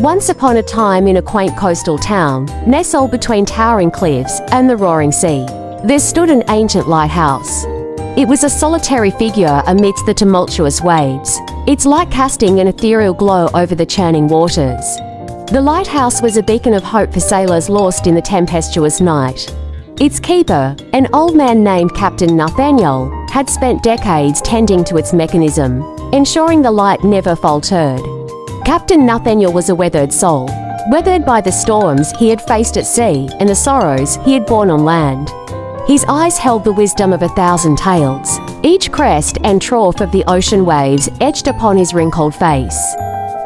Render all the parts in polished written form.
Once upon a time in a quaint coastal town, nestled between towering cliffs and the roaring sea, there stood an ancient lighthouse. It was a solitary figure amidst the tumultuous waves, its light casting an ethereal glow over the churning waters. The lighthouse was a beacon of hope for sailors lost in the tempestuous night. Its keeper, an old man named Captain Nathaniel, had spent decades tending to its mechanism, ensuring the light never faltered. Captain Nathaniel was a weathered soul, weathered by the storms he had faced at sea and the sorrows he had borne on land. His eyes held the wisdom of 1,000 tales, each crest and trough of the ocean waves etched upon his wrinkled face.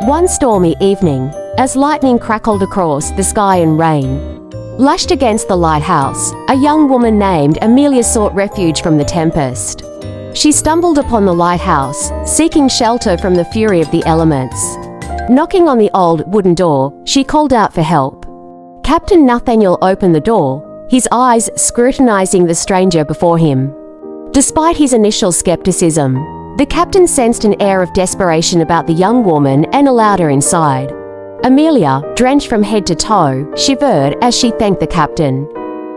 One stormy evening, as lightning crackled across the sky and rain, lashed against the lighthouse, a young woman named Amelia sought refuge from the tempest. She stumbled upon the lighthouse, seeking shelter from the fury of the elements. Knocking on the old wooden door, she called out for help. Captain Nathaniel opened the door, his eyes scrutinizing the stranger before him. Despite his initial skepticism, the captain sensed an air of desperation about the young woman and allowed her inside. Amelia, drenched from head to toe, shivered as she thanked the captain.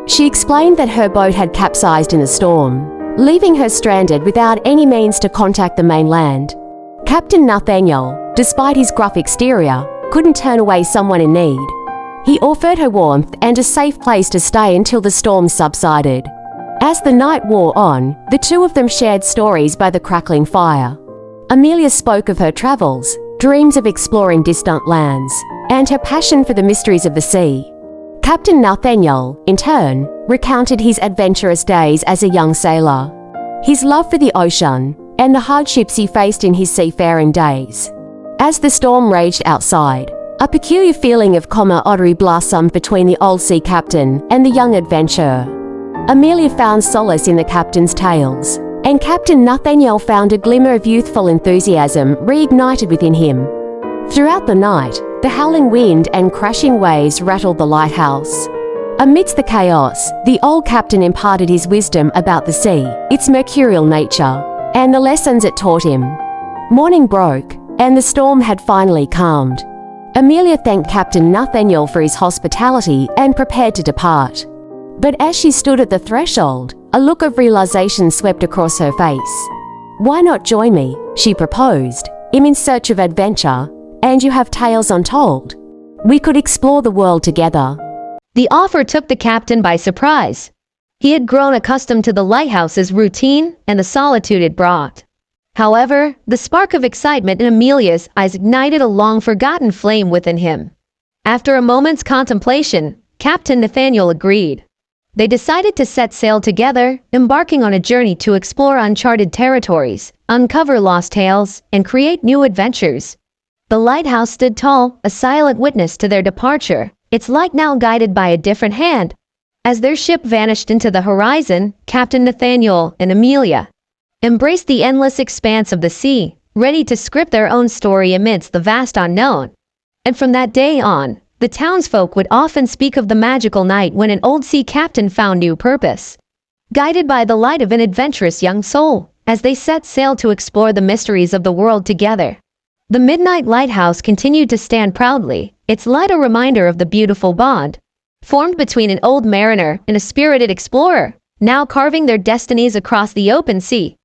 She explained that her boat had capsized in a storm, leaving her stranded without any means to contact the mainland. Captain Nathaniel, despite his gruff exterior, couldn't turn away someone in need. He offered her warmth and a safe place to stay until the storm subsided. As the night wore on, the two of them shared stories by the crackling fire. Amelia spoke of her travels, dreams of exploring distant lands, and her passion for the mysteries of the sea. Captain Nathaniel, in turn, recounted his adventurous days as a young sailor, his love for the ocean, and the hardships he faced in his seafaring days. As the storm raged outside, a peculiar feeling of camaraderie blossomed between the old sea captain and the young adventurer. Amelia found solace in the captain's tales, and Captain Nathaniel found a glimmer of youthful enthusiasm reignited within him. Throughout the night, the howling wind and crashing waves rattled the lighthouse. Amidst the chaos, the old captain imparted his wisdom about the sea, its mercurial nature, and the lessons it taught him. Morning broke, and the storm had finally calmed. Amelia thanked Captain Nathaniel for his hospitality and prepared to depart. But as she stood at the threshold, a look of realization swept across her face. "Why not join me?" she proposed. "I'm in search of adventure, and you have tales untold. We could explore the world together." The offer took the captain by surprise. He had grown accustomed to the lighthouse's routine and the solitude it brought. However, the spark of excitement in Amelia's eyes ignited a long-forgotten flame within him. After a moment's contemplation, Captain Nathaniel agreed. They decided to set sail together, embarking on a journey to explore uncharted territories, uncover lost tales, and create new adventures. The lighthouse stood tall, a silent witness to their departure, its light now guided by a different hand. As their ship vanished into the horizon, Captain Nathaniel and Amelia embraced the endless expanse of the sea, ready to script their own story amidst the vast unknown. And from that day on, the townsfolk would often speak of the magical night when an old sea captain found new purpose. Guided by the light of an adventurous young soul, as they set sail to explore the mysteries of the world together. The midnight lighthouse continued to stand proudly, its light a reminder of the beautiful bond formed between an old mariner and a spirited explorer, now carving their destinies across the open sea.